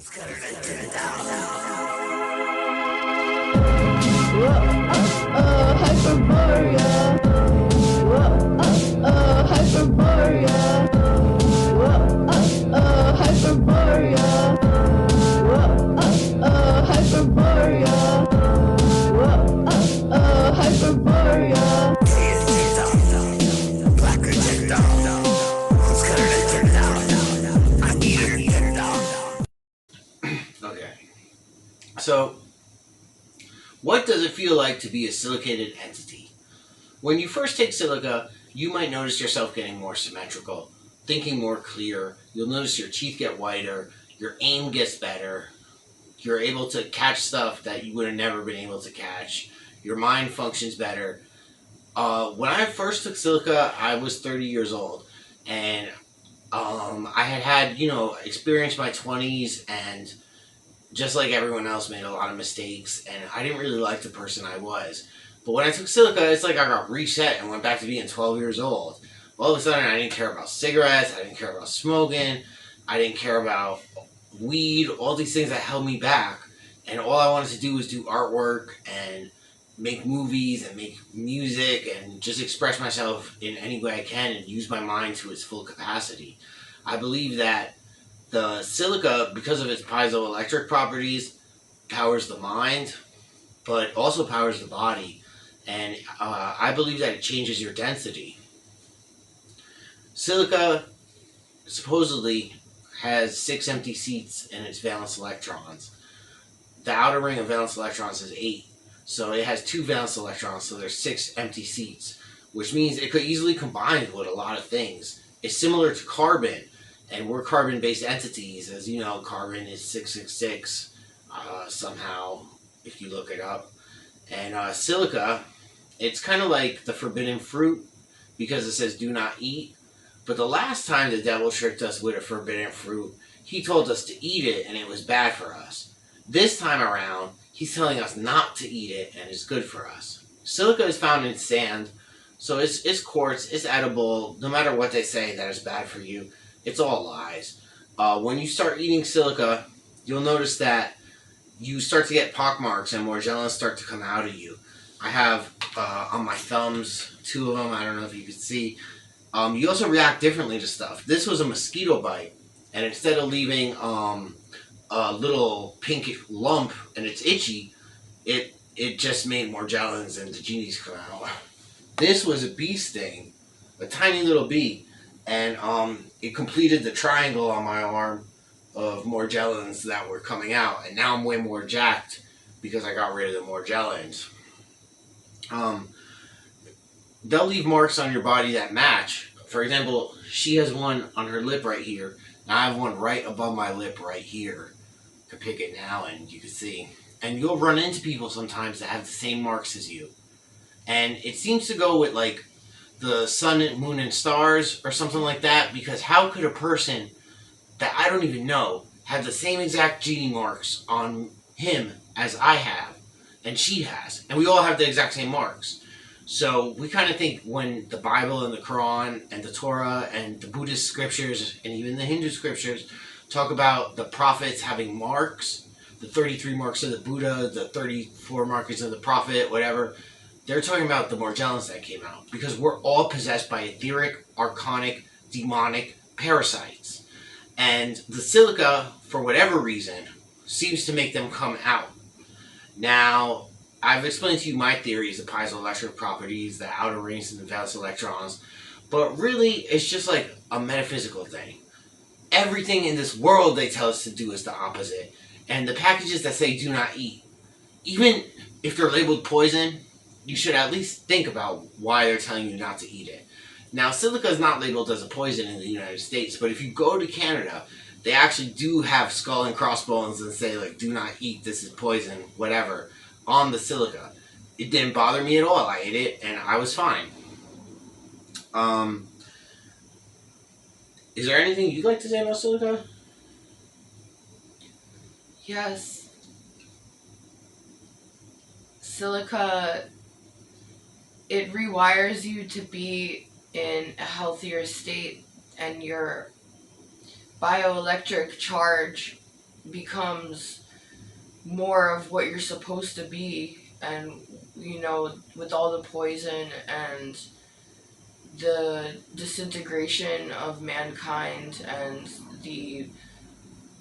Hyperborea. Hyperborea. Hyperborea. Hyperborea. Hyperborea. Okay. So, what does it feel like to be a silicated entity? When you first take silica, you might notice yourself getting more symmetrical, thinking more clear. You'll notice your teeth get whiter, your aim gets better, you're able to catch stuff that you would have never been able to catch, your mind functions better. When I first took silica, I was 30 years old, and I had experienced my 20s, and just like everyone else, made a lot of mistakes, and I didn't really like the person I was. But when I took silica, it's like I got reset and went back to being 12 years old. All of a sudden, I didn't care about cigarettes, I didn't care about smoking, I didn't care about weed, all these things that held me back. And all I wanted to do was do artwork and make movies and make music and just express myself in any way I can and use my mind to its full capacity. I believe that the silica, because of its piezoelectric properties, powers the mind, but also powers the body. And I believe that it changes your density. Silica supposedly has 6 empty seats in its valence electrons. The outer ring of valence electrons is 8. So it has 2 valence electrons, so there's 6 empty seats, which means it could easily combine with a lot of things. It's similar to carbon, and we're carbon-based entities. As you know, carbon is 666 somehow, if you look it up. And silica, it's kind of like the forbidden fruit because it says do not eat. But the last time the devil tricked us with a forbidden fruit, he told us to eat it and it was bad for us. This time around, he's telling us not to eat it and it's good for us. Silica is found in sand, so it's quartz, it's edible. No matter what they say that is bad for you, it's all lies. When you start eating silica, you'll notice that you start to get pockmarks and morgellons start to come out of you. I have on my thumbs 2 of them. I don't know if you can see. You also react differently to stuff. This was a mosquito bite, and instead of leaving a little pink lump and it's itchy, it just made morgellons and the genies come out. This was a bee sting, a tiny little bee, and it completed the triangle on my arm of morgellons that were coming out, and now I'm way more jacked because I got rid of the morgellons. They'll leave marks on your body that match. For example, she has one on her lip right here. Now I have one right above my lip right here. You can pick it now and you can see. And you'll run into people sometimes that have the same marks as you. And it seems to go with like the sun, moon, and stars or something like that, because how could a person that I don't even know have the same exact genie marks on him as I have and she has? And we all have the exact same marks. So we kind of think when the Bible and the Quran and the Torah and the Buddhist scriptures and even the Hindu scriptures talk about the prophets having marks, the 33 marks of the Buddha, the 34 marks of the prophet, whatever, they're talking about the morgellons that came out, because we're all possessed by etheric, archonic, demonic parasites. And the silica, for whatever reason, seems to make them come out. Now, I've explained to you my theories, the piezoelectric properties, the outer rings and the valence electrons, but really it's just like a metaphysical thing. Everything in this world they tell us to do is the opposite. And the packages that say do not eat, even if they're labeled poison, you should at least think about why they're telling you not to eat it. Now, silica is not labeled as a poison in the United States, but if you go to Canada, they actually do have skull and crossbones and say, like, do not eat, this is poison, whatever, on the silica. It didn't bother me at all. I ate it, and I was fine. Is there anything you'd like to say about silica? Yes. Silica, it rewires you to be in a healthier state, and your bioelectric charge becomes more of what you're supposed to be, and with all the poison and the disintegration of mankind and the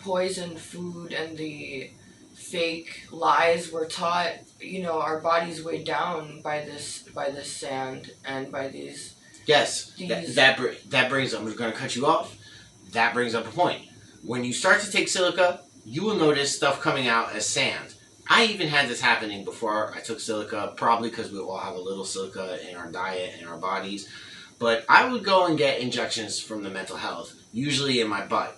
poisoned food and the fake lies we're taught, our bodies weighed down by this sand and by Yes, these that brings up. I'm going to cut you off. That brings up a point. When you start to take silica, you will notice stuff coming out as sand. I even had this happening before I took silica, probably because we all have a little silica in our diet and our bodies. But I would go and get injections from the mental health, usually in my butt.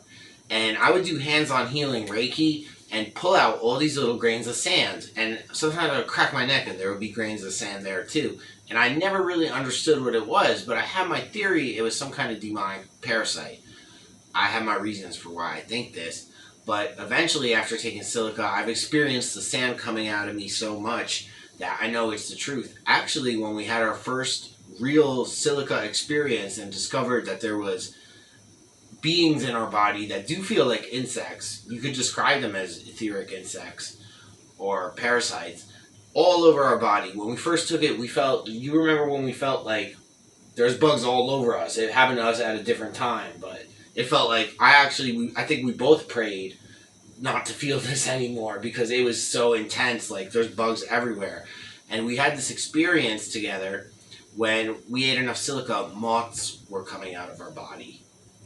And I would do hands-on healing Reiki and pull out all these little grains of sand. And sometimes I would crack my neck and there would be grains of sand there too. And I never really understood what it was, but I had my theory it was some kind of demonic parasite. I have my reasons for why I think this. But eventually, after taking silica, I've experienced the sand coming out of me so much that I know it's the truth. Actually, when we had our first real silica experience and discovered that there was beings in our body that do feel like insects, you could describe them as etheric insects or parasites, all over our body. When we first took it, we felt, you remember when we felt like there's bugs all over us. It happened to us at a different time, but it felt like I think we both prayed not to feel this anymore because it was so intense. Like there's bugs everywhere. And we had this experience together when we ate enough silica, moths were coming out of our body.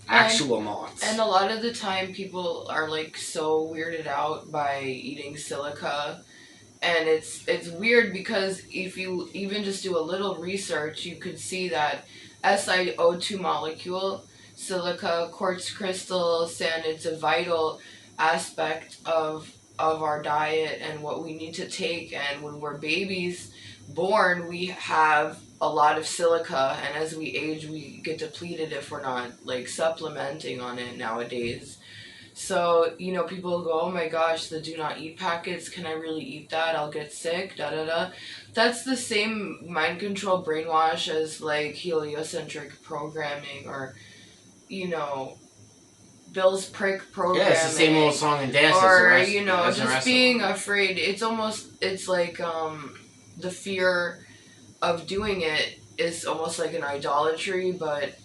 Actual moths. And a lot of the time people are like so weirded out by eating silica. And it's weird because if you even just do a little research, you could see that SiO2 molecule, silica, quartz crystal, sand, it's a vital aspect of our diet and what we need to take. And when we're babies born, we have a lot of silica, and as we age we get depleted if we're not like supplementing on it nowadays. So, people go, oh my gosh, the do not eat packets, can I really eat that? I'll get sick, da da da. That's the same mind control brainwash as like heliocentric programming or, Bill's prick programming. Yeah, it's the same old song and dance or, as just being afraid. It's like the fear of doing it is almost like an idolatry, but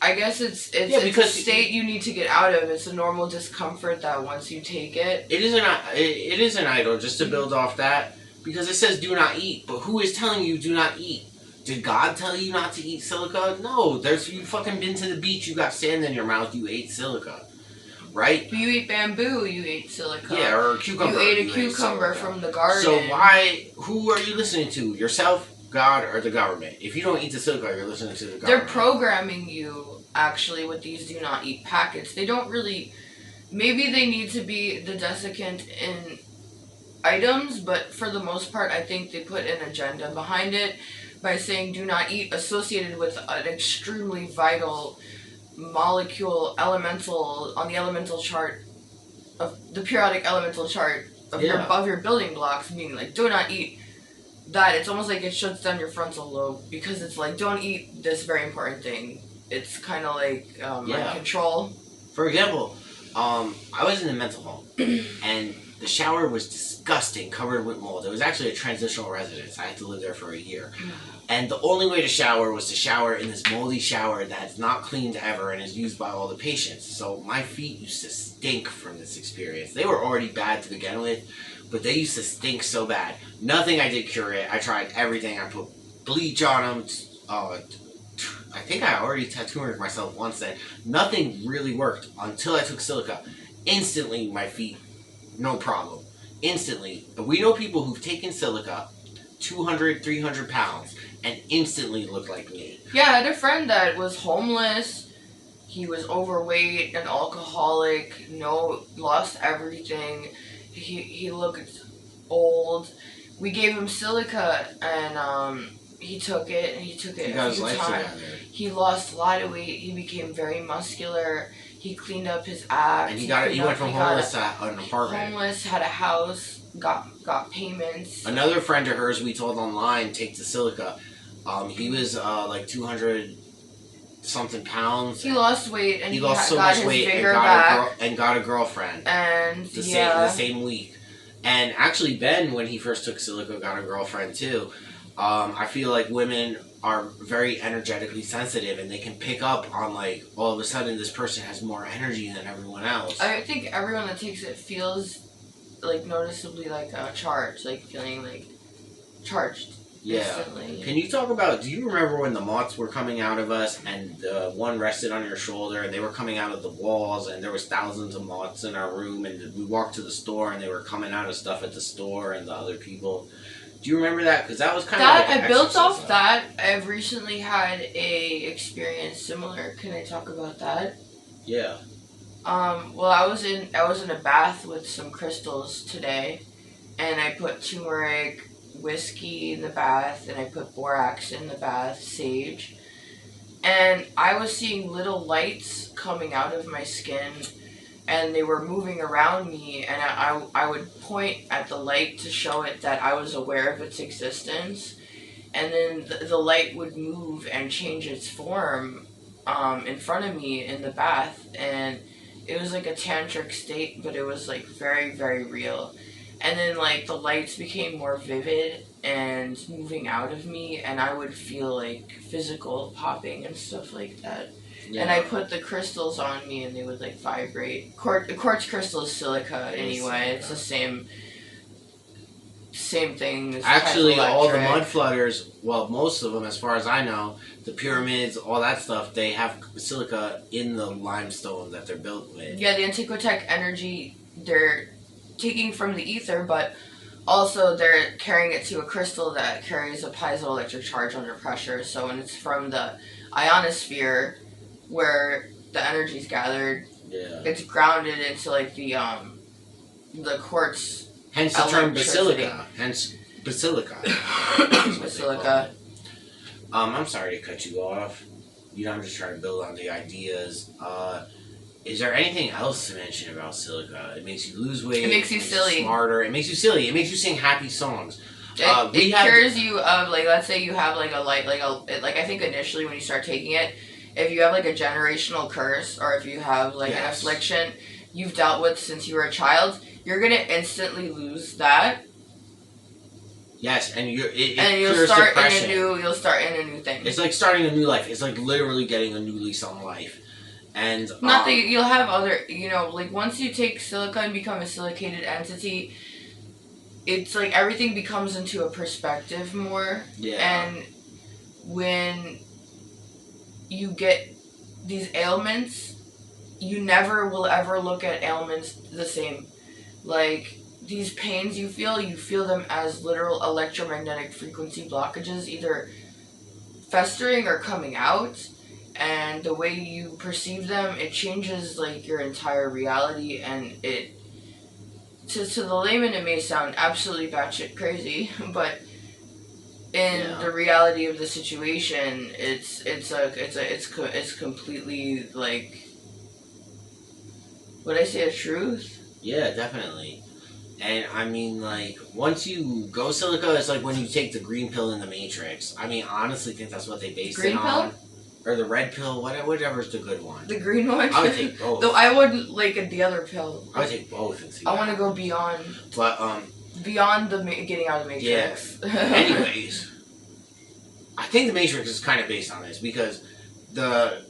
I guess it's a state you need to get out of. It's a normal discomfort that once you take it. It is an idol, just to build off that, because it says do not eat, but who is telling you do not eat? Did God tell you not to eat silica? No, you fucking been to the beach, you got sand in your mouth, you ate silica. Right? You eat bamboo, you ate silica. Yeah, or a cucumber. You ate a cucumber from the garden. So who are you listening to? Yourself, God, or the government? If you don't eat the silica, you're listening to the government. They're programming you, actually, with these do not eat packets. They don't really... Maybe they need to be the desiccant in items, but for the most part, I think they put an agenda behind it by saying do not eat associated with an extremely vital molecule elemental on the elemental chart of the periodic elemental chart of your building blocks, meaning like do not eat that. It's almost like it shuts down your frontal lobe because it's like don't eat this very important thing. It's kind of like mind control. For example, I was in a mental home and the shower was disgusting, covered with mold. It was actually a transitional residence. I had to live there for a year. And the only way to shower was to shower in this moldy shower that's not cleaned ever and is used by all the patients. So my feet used to stink from this experience. They were already bad to begin with, but they used to stink so bad. Nothing I did cure it. I tried everything. I put bleach on them. I think I already tattooed myself once then. Nothing really worked until I took silica. Instantly, my feet, no problem. Instantly. We know people who've taken silica, 200, 300 pounds, and instantly look like me. Yeah, I had a friend that was homeless. He was overweight, an alcoholic, lost everything. He looked old. We gave him silica, and he took it, and he took it a few times. He lost a lot of weight. He became very muscular. He cleaned up his abs. And he went from homeless to an apartment. Homeless, had a house, got payments. Another friend of hers we told online take the silica. He was like 200 something pounds. He lost weight and He lost so got much his weight vigor back. and got a girlfriend. And The same week. And actually, Ben, when he first took silica, got a girlfriend too. I feel like women are very energetically sensitive, and they can pick up on like all of a sudden this person has more energy than everyone else. I think everyone that takes it feels like noticeably like charged, like feeling like charged. Yeah. Instantly. Can you talk about? Do you remember when the moths were coming out of us, and one rested on your shoulder, and they were coming out of the walls, and there was thousands of moths in our room, and we walked to the store, and they were coming out of stuff at the store, and the other people. Do you remember that? Because that was kind of like I built off that. I've recently had a experience similar. Can I talk about that? Yeah. Well, I was in a bath with some crystals today, and I put turmeric, whiskey in the bath, and I put borax in the bath, sage, and I was seeing little lights coming out of my skin, and they were moving around me, and I would point at the light to show it that I was aware of its existence, and then the light would move and change its form in front of me in the bath, and it was like a tantric state, but it was like very, very real. And then like the lights became more vivid and moving out of me, and I would feel like physical popping and stuff like that. Yeah. And I put the crystals on me, and they would like vibrate. Quartz crystal is silica anyway. It's the same thing. Actually, all the mud flutters, well, most of them, as far as I know, the pyramids, all that stuff, they have silica in the limestone that they're built with. Yeah, the Antiquitech energy, they're taking from the ether, but also they're carrying it to a crystal that carries a piezoelectric charge under pressure. So when it's from the ionosphere, where the energy's gathered, it's grounded into like the quartz. Hence the term basilica. Hence basilica. Basilica. I'm sorry to cut you off. You know, I'm just trying to build on the ideas. Is there anything else to mention about silica? It makes you lose weight. It makes you silly. Smarter. It makes you silly. It makes you sing happy songs. It cures you of like, let's say you have like a I think initially when you start taking it, if you have like a generational curse or if you have like an affliction you've dealt with since you were a child, you're gonna instantly lose that. Yes, and you'll start depression. You'll start in a new thing. It's like starting a new life. It's like literally getting a new lease on life. And not that you'll have other, like once you take silica and become a silicated entity, it's like everything becomes into a perspective more. Yeah. And when you get these ailments, you never will ever look at ailments the same. Like these pains you feel them as literal electromagnetic frequency blockages, either festering or coming out. And the way you perceive them, it changes like your entire reality, and it to the layman it may sound absolutely batshit crazy, but in the reality of the situation, it's completely like, would I say a truth? Yeah, definitely. And I mean, like, once you go silica, it's like when you take the green pill in the Matrix. I mean, I honestly think that's what they based it on. Or the red pill, whatever's the good one. The green one? I would take both. Though I wouldn't like the other pill. I would take both and see. I want to go beyond. But, beyond the getting out of the Matrix. Yeah. Anyways, I think the Matrix is kind of based on this because the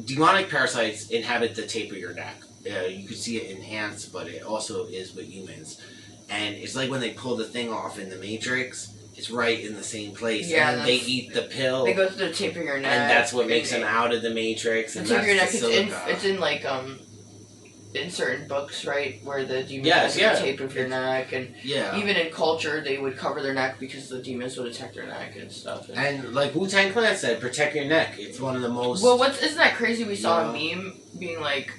demonic parasites inhabit the tape of your neck. You can see it in ants, but it also is with humans. And it's like when they pull the thing off in the Matrix, it's right in the same place. Yeah, and they eat the pill. They go through the tip of your neck. And that's what makes them out of the Matrix. The tip of your neck, it's in like, in certain books, right? Where the demons have the tape of your neck. And even in culture, they would cover their neck because the demons would attack their neck and stuff. And like Wu-Tang Clan said, protect your neck. It's one of the most... Well, isn't that crazy? We saw a meme being like,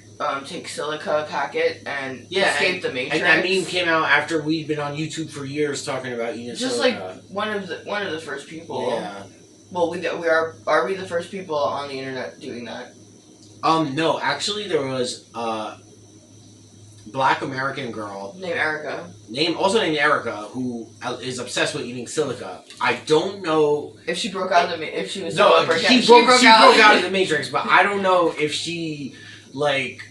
take silica packet and escape the Matrix. And that meme came out after we'd been on YouTube for years talking about eating just silica. Like one of the first people. Yeah. Well, are we the first people on the internet doing that? No, actually there was black American girl Name Erica. named Erica, who is obsessed with eating silica. I don't know if she broke out in the if she was no, she broke out in the Matrix, but I don't know if she like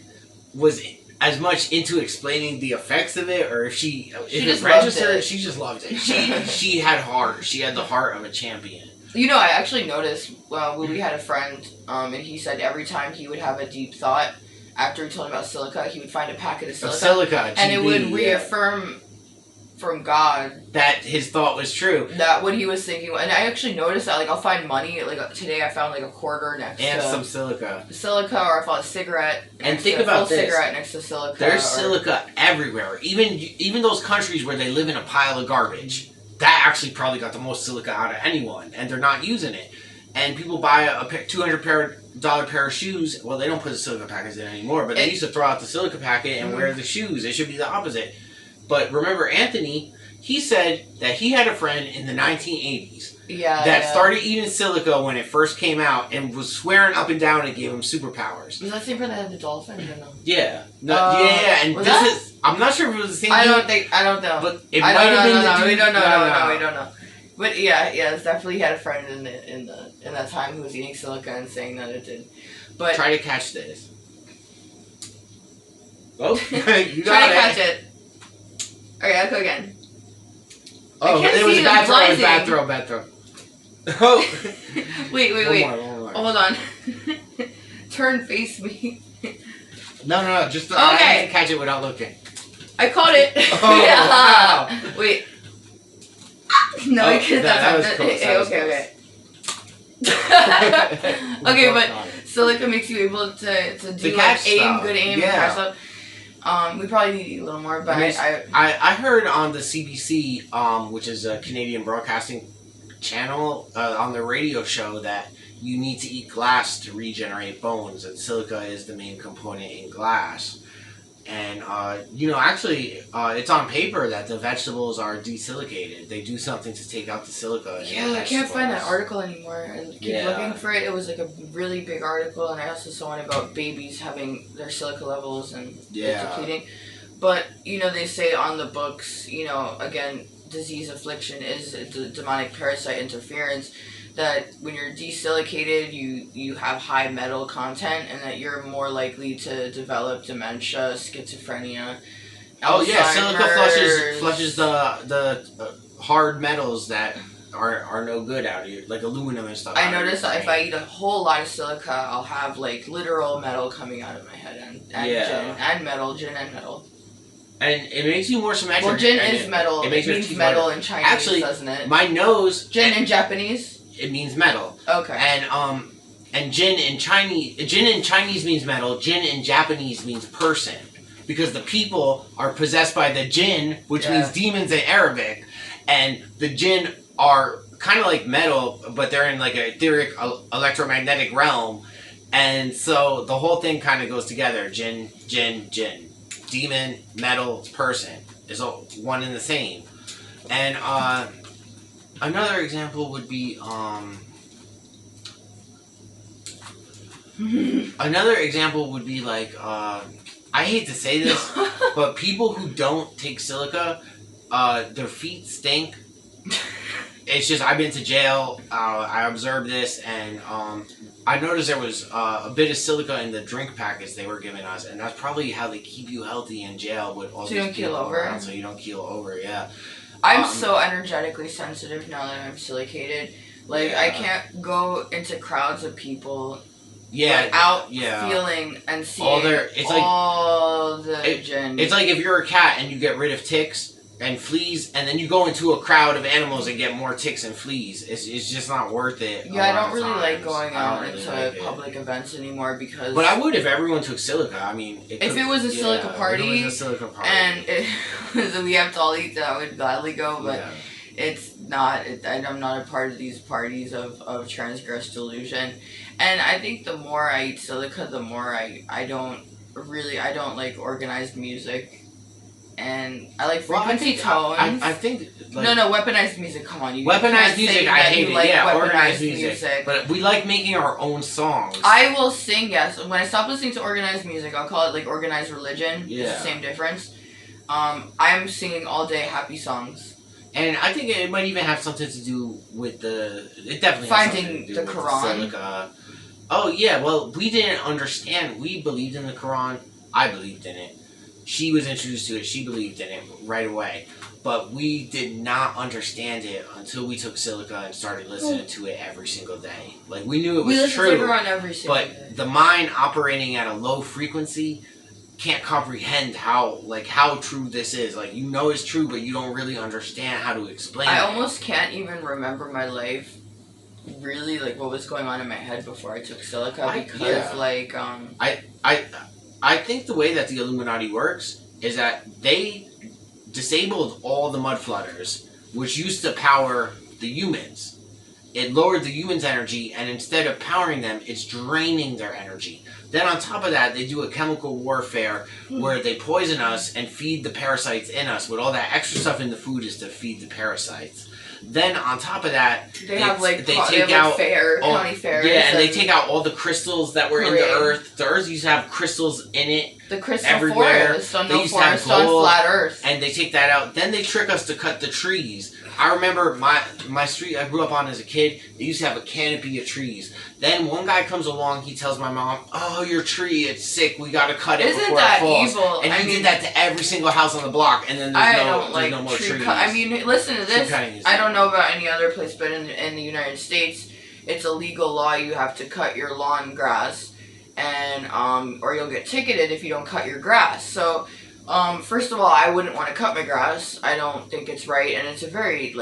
was as much into explaining the effects of it, or if it just registered. loved it. She just loved it. She had heart. She had the heart of a champion. You know, I actually noticed when we had a friend, and he said every time he would have a deep thought after he told him about silica, he would find a packet of silica, GB, and it would reaffirm from God that his thought was true. That what he was thinking, and I actually noticed that. Like, I'll find money. Like today, I found like a quarter next and to some silica, or I found a cigarette. And think about this: cigarette next to silica. There's silica everywhere. Even those countries where they live in a pile of garbage, that actually probably got the most silica out of anyone, and they're not using it. And people buy a $200 pair of shoes. Well, they don't put the silica packets in anymore, but they used to throw out the silica packet and wear the shoes. It should be the opposite. But remember, Anthony, he said that he had a friend in the 1980s that started eating silica when it first came out and was swearing up and down it gave him superpowers. Was that the same friend that had the dolphin? Or no? Yeah. Yeah. And I'm not sure if it was the same. I don't know. But it might have been the dude. We don't know. We don't know. But yeah, it's definitely had a friend in that time who was eating silica and saying that it did. But try to catch this. Oh, you got it. Try to catch it. Okay, I'll go again. Oh, it was bad throw. Oh. Wait. One more. Hold on. Turn, face me. No, just okay. I had to catch it without looking. I caught it. Oh, wow. Wait. No, I can't. That was close. Okay. Okay, but silica makes you able to do like good aim and catch stuff. We probably need to eat a little more, but I heard on the CBC, which is a Canadian broadcasting channel, on the radio show that you need to eat glass to regenerate bones, and silica is the main component in glass. And, actually, it's on paper that the vegetables are desilicated. They do something to take out the silica. Yeah, I can't find that article anymore. I keep looking for it. It was like a really big article, and I also saw one about babies having their silica levels and depleting. But, they say on the books, again, disease affliction is a demonic parasite interference, that when you're desilicated, you have high metal content, and that you're more likely to develop dementia, schizophrenia. Oh yeah, silica flushes the hard metals that are no good out of you, like aluminum and stuff. I noticed that if I eat a whole lot of silica, I'll have like literal metal coming out of my head, and gin and metal. And it makes you more symmetric. Well, gin is metal. It means metal in Chinese, actually, doesn't it? My nose. Gin in Japanese. It means metal. Okay. And gin in Chinese means metal. Gin in Japanese means person, because the people are possessed by the jinn, which means demons in Arabic, and the jinn are kind of like metal, but they're in like an etheric electromagnetic realm, and so the whole thing kind of goes together. Jinn, demon, metal, person is all one and the same, and another example would be like I hate to say this, but people who don't take silica, their feet stink. It's just, I've been to jail. I observed this, and I noticed there was a bit of silica in the drink packets they were giving us, and that's probably how they keep you healthy in jail with all these people around, so you don't keel over. Yeah. I'm so energetically sensitive now that I'm silicated. Like, I can't go into crowds of people without feeling and seeing all the gin. It's like if you're a cat and you get rid of ticks and fleas, and then you go into a crowd of animals and get more ticks and fleas. It's just not worth it. Yeah, I don't really like going out into public events anymore, because... But I would if everyone took silica. I mean... If it was a silica party, and we have to all eat that, I would gladly go, but it's not... I'm not a part of these parties of transgress delusion. And I think the more I eat silica, the more I don't like organized music. and I like Well, frequency tones. I think like, No, weaponized music. Come on, you weaponized can't music. say I that hate you it. like Yeah, weaponized organized music. But we like making our own songs. I will sing, yes. When I stop listening to organized music, I'll call it like organized religion. Yeah. It's the same difference. I'm singing all day happy songs. And I think it might even have something to do with the. It definitely Finding has something to do the with Quran. the silica. Oh yeah, well we didn't understand. We believed in the Quran. I believed in it. She was introduced to it. She believed in it right away. But we did not understand it until we took silica and started listening to it every single day. Like we knew it was We listen true, to Quran every single but day. the mind operating at a low frequency can't comprehend how true this is. Like you know it's true, but you don't really understand how to explain it. I almost can't even remember my life. Really, like what was going on in my head before I took silica because, like, I think the way that the Illuminati works is that they disabled all the mud flooders, which used to power the humans. It lowered the humans' energy, and instead of powering them, it's draining their energy. Then on top of that, they do a chemical warfare where they poison us and feed the parasites in us. With all that extra stuff in the food is to feed the parasites. Then on top of that, they have like county fairs. Yeah, and they take out all the crystals that were in the earth. The earth used to have crystals in it. The crystal everywhere. Forest on they the used forest to have gold, on flat Earth. And they take that out. Then they trick us to cut the trees. I remember my street I grew up on as a kid, they used to have a canopy of trees. Then one guy comes along, he tells my mom, "Oh, your tree, it's sick. We gotta cut it before it falls." Evil? And he did that to every single house on the block. And then there's no more trees. I mean, listen to this. I don't know about any other place, but in the United States, it's a legal law. You have to cut your lawn grass, and or you'll get ticketed if you don't cut your grass. So. First of all, I wouldn't want to cut my grass. I don't think it's right, and it's a very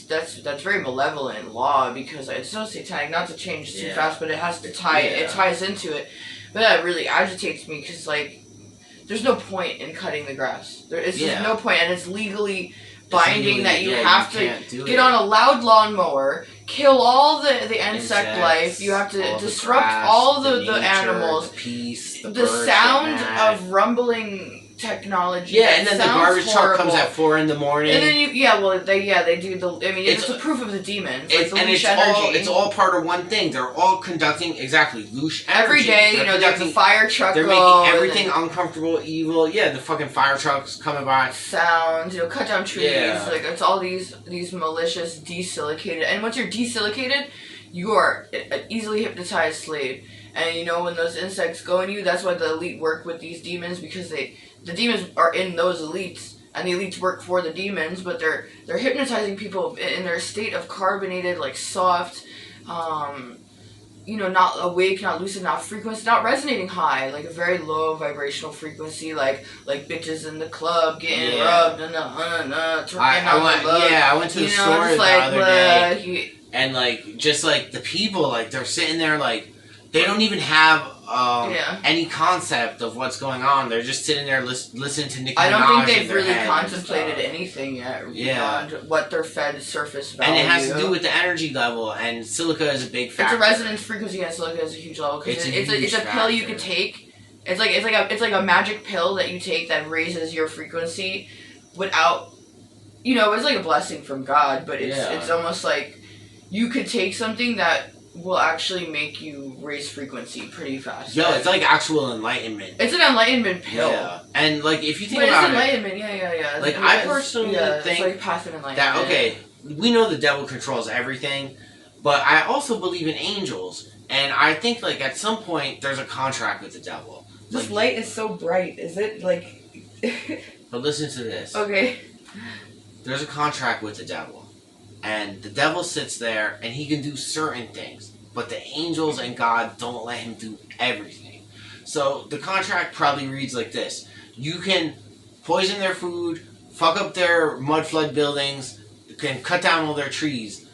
that's very malevolent law because it's so satanic. Not to change too fast, but it has to tie. It ties into it, but that really agitates me because like, there's no point in cutting the grass. There is just no point, and it's legally binding that you have to get on a loud lawnmower, kill all the insect life. You have to disrupt all the nature, the sound of rumbling technology. Yeah, and then the garbage truck comes at 4 in the morning. And then they do the. I mean, it's a proof of the demons. Like the leash energy. It's all part of one thing. They're all conducting leash energy. Every day, there's a fire truck. They're making everything uncomfortable, evil. Yeah, the fucking fire trucks coming by. Sounds, cut down trees. Yeah. Like it's all these malicious desilicated. And once you're desilicated, you are an easily hypnotized slave. And when those insects go in you, that's why the elite work with these demons because the demons are in those elites, and the elites work for the demons, but they're hypnotizing people in their state of carbonated, like soft, not awake, not lucid, not frequency, not resonating high, like a very low vibrational frequency, like bitches in the club getting rubbed and I went to the store the other day, and just the people, they're sitting there they don't even have any concept of what's going on. They're just sitting there listening to Nicki Minaj. I don't think they've really contemplated anything yet beyond what they're fed surface value. And it has to do with the energy level, and silica is a big factor. It's a resonance frequency, and silica is a huge level because it's a pill you could take. It's like a magic pill that you take that raises your frequency without. It's like a blessing from God, but it's almost like you could take something that will actually make you raise frequency pretty fast. Yo, it's like actual enlightenment. It's an enlightenment pill. Yeah. And if you think about it... enlightenment, yeah. I personally think it's like passive enlightenment. that, okay, we know the devil controls everything, but I also believe in angels. And I think, at some point, there's a contract with the devil. This light is so bright. Is it, But listen to this. Okay. There's a contract with the devil. And the devil sits there, and he can do certain things. But the angels and God don't let him do everything. So the contract probably reads like this. You can poison their food, fuck up their mud flood buildings, you can cut down all their trees.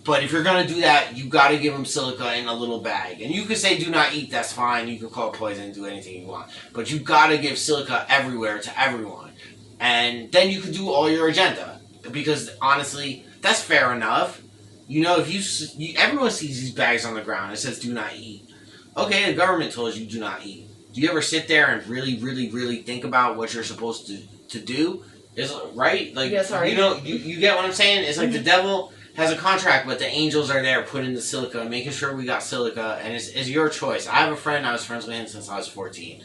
But if you're going to do that, you got to give them silica in a little bag. And you can say do not eat, that's fine. You can call it poison, do anything you want. But you got to give silica everywhere to everyone. And then you can do all your agenda. Because honestly... that's fair enough. If everyone sees these bags on the ground, it says do not eat. Okay, the government told you do not eat. Do you ever sit there and really, really, really think about what you're supposed to do? Is right? Like, Yeah, sorry. you know, you get what I'm saying? It's like the devil has a contract, but the angels are there putting the silica and making sure we got silica, and it's your choice. I have a friend, I was friends with him since I was 14.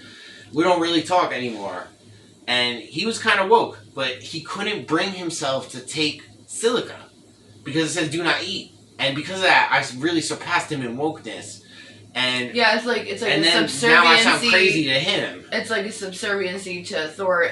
We don't really talk anymore. And he was kind of woke, but he couldn't bring himself to take silica because it says do not eat. And because of that, I really surpassed him in wokeness. And yeah, it's like and a then subserviency. now I sound crazy to him. It's like a subserviency to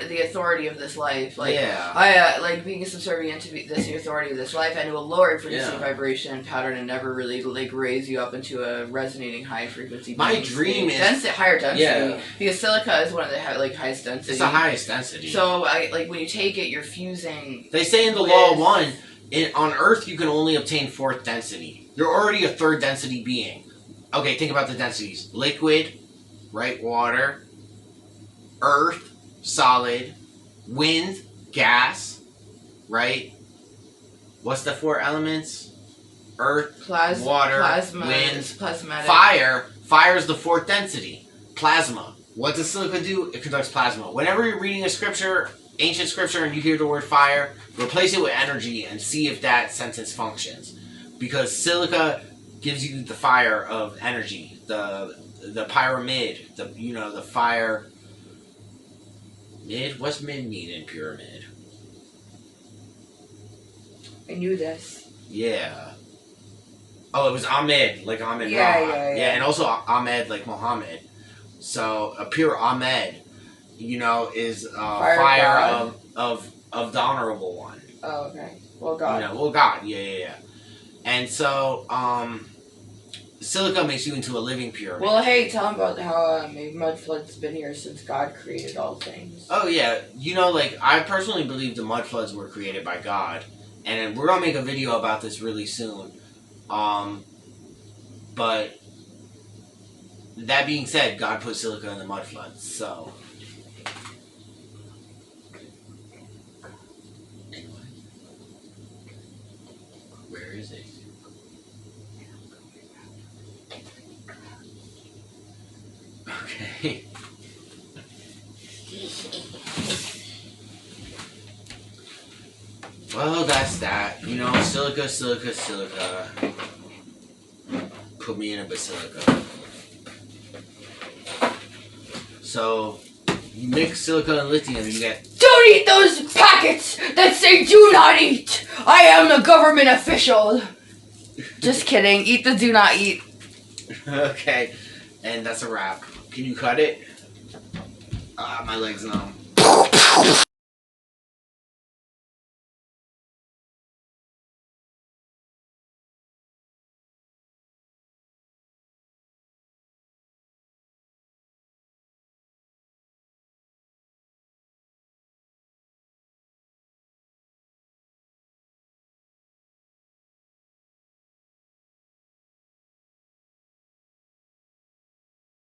the authority of this life. Like, Yeah. I like being subservient to the authority of this life and to a lower frequency Yeah. vibration pattern, and never really like raise you up into a resonating high frequency. My dream is higher density. Yeah. Because silica is one of the highest density. It's the highest density. So like when you take it, you're fusing. They say in the law of one, on Earth you can only obtain fourth density. You're already a third density being. Okay, think about the densities. Liquid, right, water, earth, solid, wind, gas, right? What's the four elements? Earth, water, plasma, wind, plasmatic. fire. Fire is the fourth density. Plasma. What does silica do? It conducts plasma. Whenever you're reading a scripture, ancient scripture, and you hear the word fire, replace it with energy and see if that sentence functions. Because silica gives you the fire of energy, the pyramid, the fire. Mid? What's mid mean in pyramid? I knew this. Yeah. Oh, it was Ahmed, like Ahmed Yeah, Ra. yeah. And also Ahmed, like Muhammad. So a pure Ahmed, is fire of the honorable one. Oh, okay. Well, God. God. Yeah. And so, silica makes you into a living pyramid. Well, hey, tell them about how mud flood's been here since God created all things. Oh, yeah. I personally believe the mud floods were created by God. And we're going to make a video about this really soon. But that being said, God put silica in the mud floods, so... Where is it? Okay. Well, that's that. Silica. Put me in a basilica. So, you mix silica and lithium, you get... Don't eat those packets that say do not eat! I am a government official! Just kidding. Eat the do not eat. Okay. And that's a wrap. Can you cut it? My leg's numb.